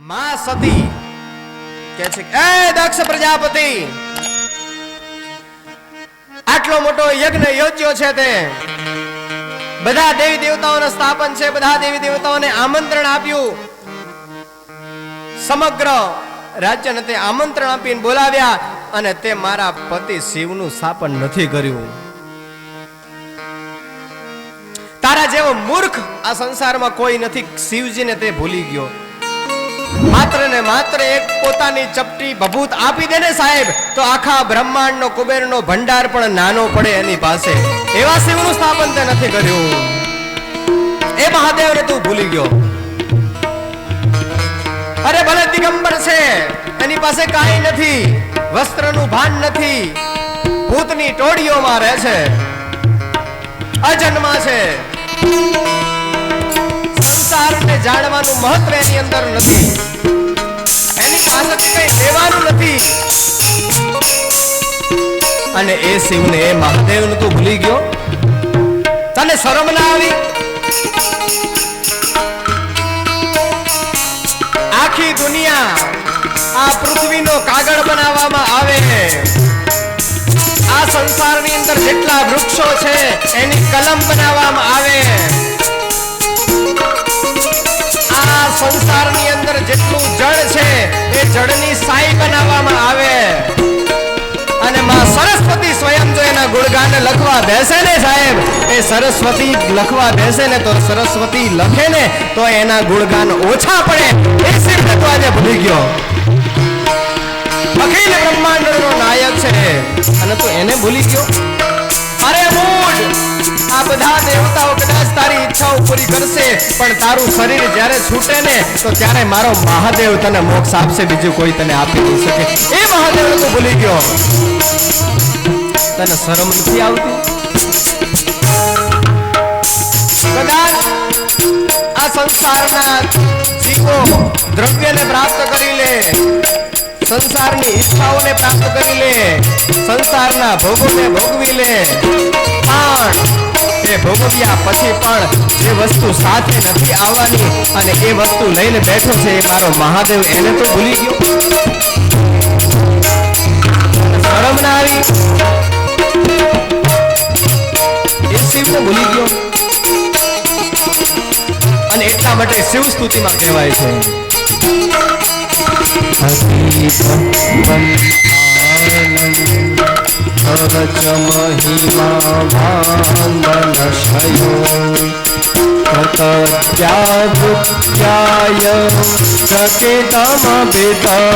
માં સતી કે છે એ દક્ષ પ્રજાપતિ આટલો મોટો યજ્ઞ યોજ્યો છે તે બધા દેવી દેવતાઓનું સ્થાપન છે, બધા દેવી દેવતાઓને આમંત્રણ આપ્યું, સમગ્ર રાજ્યને તે આમંત્રણ આપીને બોલાવ્યા અને તે મારા પતિ શિવનું સ્થાપન નથી કર્યું. તારા જેવો મૂર્ખ આ સંસારમાં કોઈ નથી. શિવજીને તે ભૂલી ગયો. માત્ર ને માત્ર એક પોતાની ચપટી ભભૂત આપી દે ને સાહેબ તો આખા બ્રહ્માંડનો કુબેરનો ભંડાર પણ નાનો પડે એની પાસે. એવા શિવનું સ્થાપન તે નથી કર્યું. એ મહાદેવને તું ભૂલી ગયો. અરે ભલે દિગંબર છે, એની પાસે કાંઈ નથી, વસ્ત્રનું ભાન નથી, ભૂતની ટોળીઓમાં રહે છે, અજન્મા છે, સંસારને જાણવાનું મહત્વ એની અંદર નથી, એની પાસેથી કઈ લેવાનું નથી. અને એ શિવને એ મહાદેવને તું ભૂલી ગયો. તને શરમ ના આવી? આખી દુનિયા આ પૃથ્વીનો કાગળ બનાવવામાં આવે, આ સંસારની અંદર જેટલા વૃક્ષો છે એની કલમ બનાવવામાં આવે, આ સંસારની અંદર જેટલું જળ છે એ જળની સાઈ બનાવવામાં આવે. અને માં સરસ્વતી સ્વયં જો એના ગુણગાન લખવા બેસે ને સાહેબ, એ સરસ્વતી લખવા બેસે ને તો સરસ્વતી લખે ને તો એના ગુણગાન ઓછા પડે. એ શિવને તો આજે ભૂલી ગયો. અખિલ બ્રહ્માંડનો નાયક છે અને તું એને ભૂલી ગયો. અરે મૂળ, આ બધા દેવતાઓ કદાચ તારી ઈચ્છાઓ પૂરી કરશે પણ તારું શરીર જ્યારે છૂટે ને તો ત્યારે મારો મહાદેવ તને મોક્ષ આપશે, બીજું કોઈ તને આપી નહીં શકે. એ મહાદેવને તું ભૂલી ગયો. તને શરમ નથી આવતી? કદાચ આ સંસારના જીવો દ્રવ્યને પ્રાપ્ત કરી લે, સંસારની ઈચ્છાઓને પ્રાપ્ત કરી લે, સંસારના ભોગોને ભોગવી લે, પણ એ ભોગવ્યા પછી પણ જે વસ્તુ સાથે નથી આવવાની અને એ વસ્તુ લઈને બેઠો છે એ મારો મહાદેવ, એને તો ભૂલી ગયો. શરમ ના આવી? એ શિવને ભૂલી ગયો. અને એટલા માટે શિવ સ્તુતિમાં કહેવાય છે મહિમા ભાનશયો તત્યાદુત્યાય સકેતમબિદતે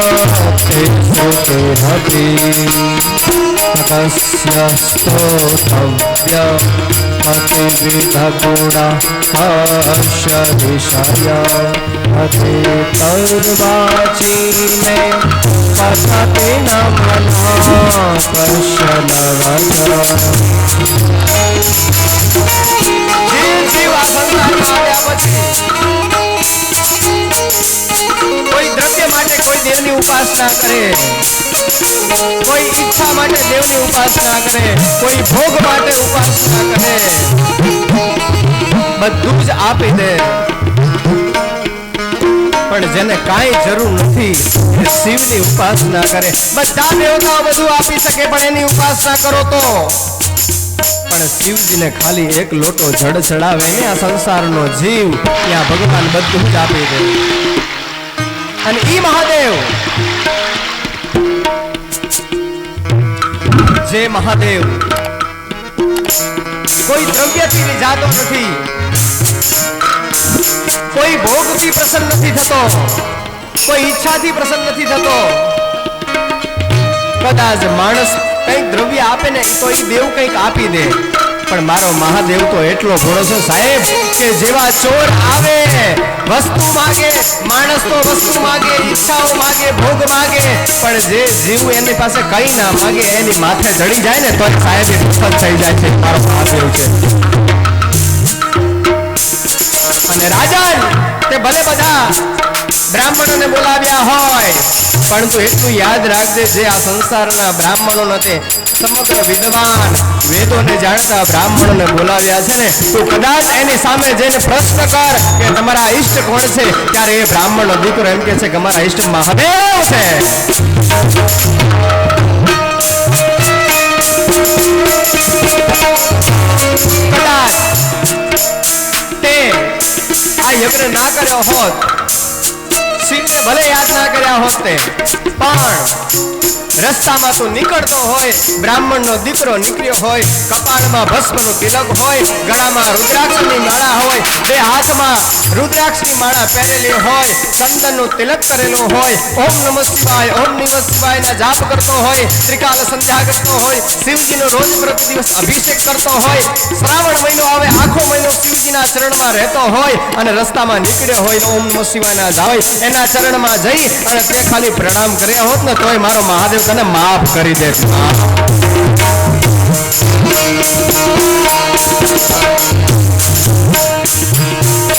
તસ્ય સ્તોતવ્ય અતિવિધગુણા હર્ષ વિષય અતિ તર્વાચીને પતતે નમના કોઈ દ્રવ્ય માટે કોઈ દેવની ઉપાસના કરે, કોઈ ઈચ્છા માટે દેવની ઉપાસના કરે, કોઈ ભોગ માટે ઉપાસના કરે, બધું જ આપી દે. પણ જેને કાંઈ જરૂર નથી એ શિવની ઉપાસના કરે. બધા દેવતાઓ બધું આપી શકે પણ એની ઉપાસના કરો તો. પણ શિવજીને ખાલી એક લોટો જળ ચડાવે ને આ સંસારનો જીવ, ત્યાં ભગવાન બધું જ આપી દે. અને ઈ મહાદેવ, જે મહાદેવ કોઈ દ્રવ્યથી જાતો નથી, કોઈ ભોગથી પ્રસન્ન નથી થતો, કોઈ ઈચ્છાથી પ્રસન્ન નથી થતો. કદાચ માણસ કંઈક દ્રવ્ય આપે ને તો એ દેવ કંઈક આપી દે, પણ મારો મહાદેવ તો એટલો ઘોડો છે સાહેબ કે જેવા ચોર આવે વસ્તુ માગે, માણસ તો વસ્તુ માગે, ઈચ્છાઓ માગે, ભોગ માગે, પણ જે જીવ એની પાસે કઈ ના માગે એની માથે ચડી જાય ને તો સાહેબ એ દુઃખદ થઈ જાય છે. મારો મહાદેવ છે. અને રાજન તે ભલે બધા બ્રાહ્મણોને બોલાવ્યા હોય પણ તું એટલું યાદ રાખજે, જે આ સંસારના બ્રાહ્મણો નથી સમગ્ર વિદ્વાન વેદોને જાણતા બ્રાહ્મણોને બોલાવ્યા છે ને, તો કદાચ એની સામે જઈને પ્રશ્ન કર કે તમારા ઈષ્ટ કોણ છે, ત્યારે એ બ્રાહ્મણનો દીકરો એમ કહે છે કે અમારા ઈષ્ટ મહાદેવ છે. કદાચ તે આ યજ્ઞ ના કર્યો હોત, શિવને ભલે યાદ ના કર્યા હોત તે, પણ રસ્તામાં તું નીકળતો હોય, બ્રાહ્મણનો દીકરો નીકળ્યો હોય, કપાળમાં ભસ્મનું તિલક હોય, ગળામાં રુદ્રાક્ષની માળા હોય, બે હાથમાં રુદ્રાક્ષની માળા પહેરેલી હોય, ચંદનનું તિલક કરેલું હોય, ઓમ નમઃ શિવાય ઓમ નમઃ શિવાયના જાપ કરતો હોય, ત્રિકાલ સંધ્યા કરતો હોય, શિવજીનો રોજ પ્રતિ દિવસ અભિષેક કરતો હોય, શ્રાવણ મહિનો આવે આખો મહિનો શિવજીના ચરણમાં રહેતો હોય, અને રસ્તામાં નીકળ્યો હોય ઓમ નમઃ શિવાયના જાય એના ચરણમાં જઈ અને તે ખાલી પ્રણામ કર્યા હોત ને તોય મારો મહાદેવ તને માફ કરી દે.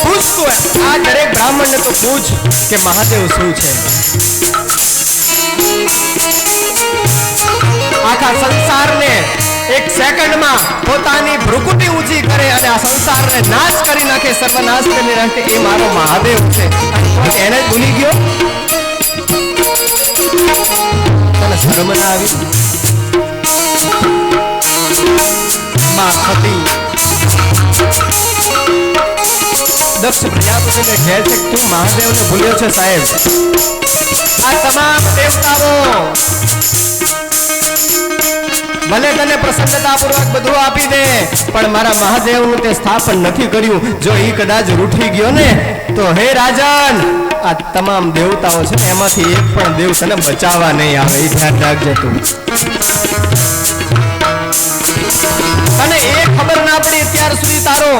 પૂછતું આ દરેક બ્રાહ્મણને તો પૂછ કે મહાદેવ શું છે. આખા સંસારને એક સેકન્ડમાં પોતાની ભ્રુકુટી ઊંચી કરે અને આ સંસારને નાશ કરી નાખે, સર્વનાશ કરી નાખે, એ મારો મહાદેવ છે. એને જ ભૂલી ગયો? તને શરમ ના આવી? માં સતી દક્ષ પ્રજાપતિને કહે છે કે તું મહાદેવને ભૂલ્યો છે સાહેબ. આ તમામ દેવતાઓ ભલે તને પ્રસન્નતાપૂર્વક બધું આપી દે, પણ મારા મહાદેવનું તે સ્થાપન નથી કર્યું. જો એ કદાચ રૂઠી ગયો ને તો હે રાજન, આ તમામ દેવતાઓ છે ને એમાંથી એક પણ દેવ તને બચાવવા નહીં આવે. એ ધ્યાન રાખજે તું. તને એ ખબર ના પડી અત્યાર સુધી તારો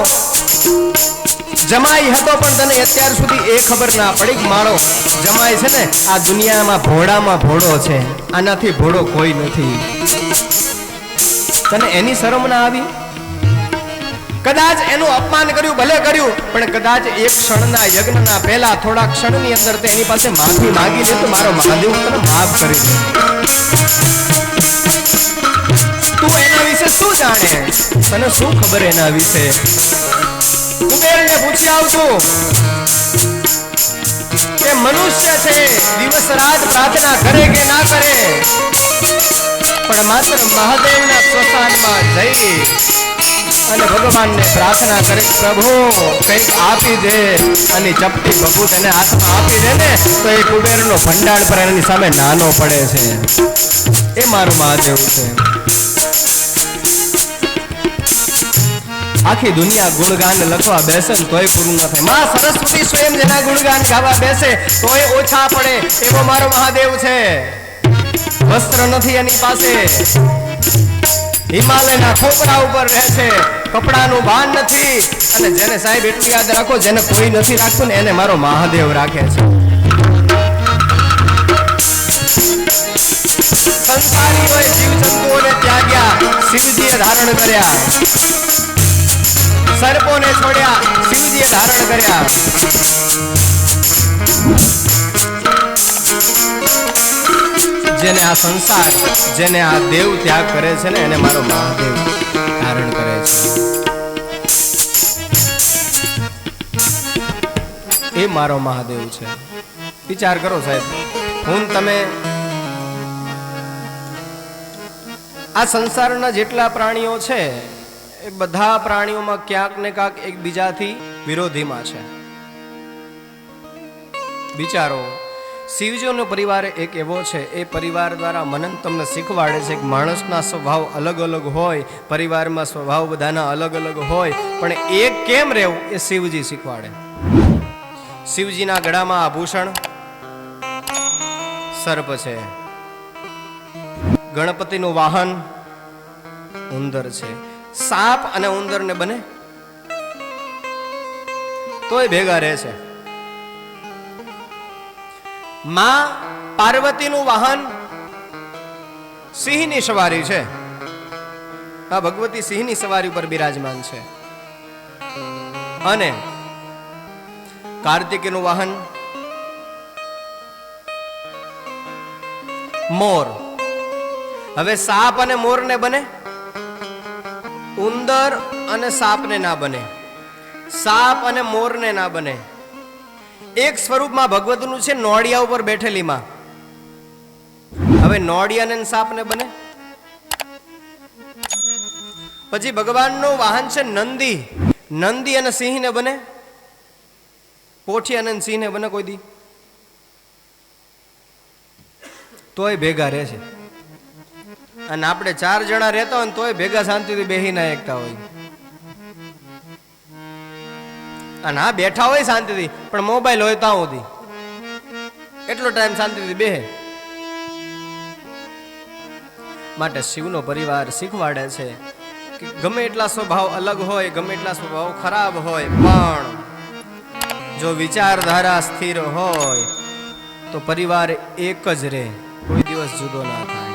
જમાઈ હતો, પણ તને અત્યાર સુધી એ ખબર ના પડી મારો જમાઈ છે ને આ દુનિયામાં ભોળામાં ભોળો છે, આનાથી ભોળો કોઈ નથી. તને એની શરમ ના આવી? કદાચ એનું અપમાન કર્યું, ભલે કર્યું, પણ કદાચ એક ક્ષણના યજ્ઞના પહેલા થોડા ક્ષણની અંદર તે એની પાસે માફી માંગી લે તો મારો મહાદેવ તને માફ કરી દે. તું એના વિશે શું જાણે? તને શું ખબર એના વિશે? કુબેરને પૂછી આવતું કે મનુષ્ય છે, દિવસ રાત પ્રાર્થના કરે કે ના કરે, પણ માત્ર મહાદેવના સ્મશાનમાં જઈ અને ભગવાનને પ્રાર્થના કરે પ્રભુ કંઈક આપી દે, અને ચપટી ભભૂત એને હાથમાં આપી દે ને તો એ કુબેરનો ભંડાર પર એની સામે નાનો પડે છે. એ મારું મહાદેવ છે. આખી દુનિયા ગુણગાન લખવા બેસે ને તોય પૂરું ન થાય. માં સરસ્વતી સ્વયં જેના ગુણગાન ગાવા બેસે તોય ઓછા પડે, એવો મારો મહાદેવ છે. વસ્ત્ર નથી એની પાસે, હિમાલયના ખોપરા ઉપર રહે છે, કપડાનું ભાન નથી, અને જેને સાહેબ એટલું યાદ રાખો, જેને કોઈ નથી રાખતું ને એને મારો મહાદેવ રાખે છે. સંસારીઓએ જીવજંતુઓને ત્યાગ્યા, શિવજીએ ધારણ કર્યા. સર્પોને છોડ્યા, શિવજીએ ધારણ કર્યા. જેને આ સંસાર, જેને આ દેવ ત્યાગ કરે છે ને એને મારો મહાદેવ ધારણ કરે છે. એ મારો મહાદેવ છે. વિચાર કરો સાહેબ, હું તમે આ સંસારના જેટલા પ્રાણીઓ છે એ બધા પ્રાણીઓમાં ક્યાંક ને ક્યાંક એકબીજાથી વિરોધીમાં છે. વિચારો, શિવજીનો પરિવાર એક એવો છે, એ પરિવાર દ્વારા મનન તમને શીખવાડે છે કે માણસના સ્વભાવ અલગ અલગ હોય, પરિવારમાં સ્વભાવ બધાના અલગ અલગ હોય, પણ એક કેમ રહેવું એ શિવજી શીખવાડે. શિવજીના ગળામાં આભૂષણ સર્પ છે, ગણપતિનું વાહન ઉંદર છે. સાપ અને ઉંદર ને બને તોય ભેગા રહે છે. માં પાર્વતીનું વાહન સિંહની સવારી છે. આ ભગવતી સિંહની સવારી ઉપર બિરાજમાન છે. અને કાર્તિકીનું વાહન મોર. હવે સાપ અને મોર ને બને, ઉંદર અને સાપ ને ના બને, સાપ અને મોર ને ના બને. એક સ્વરૂપમાં ભગવતનું છે નોળિયા ઉપર બેઠેલીમાં. હવે નોળિયા ને સાપ ને બને. પછી ભગવાનનું વાહન છે નંદી, નંદી અને સિંહ ને બને, પોઠિયા અને સિંહ ને બને કોઈ દી? તોય ભેગા રહે છે. અને આપણે 4 જણા રહેતા હોય તોય ભેગા શાંતિથી બેહી ના એકતા હોય. અને હા બેઠા હોય શાંતિથી, પણ મોબાઈલ હોય ત્યાં સુધી એટલો ટાઈમ શાંતિથી બેહે. માટે શિવનો પરિવાર શીખવાડે છે કે ગમે એટલા સ્વભાવ અલગ હોય, ગમે એટલા સ્વભાવ ખરાબ હોય, પણ જો વિચારધારા સ્થિર હોય તો પરિવાર એક જ રહે, કોઈ દિવસ જુદો ના થાય.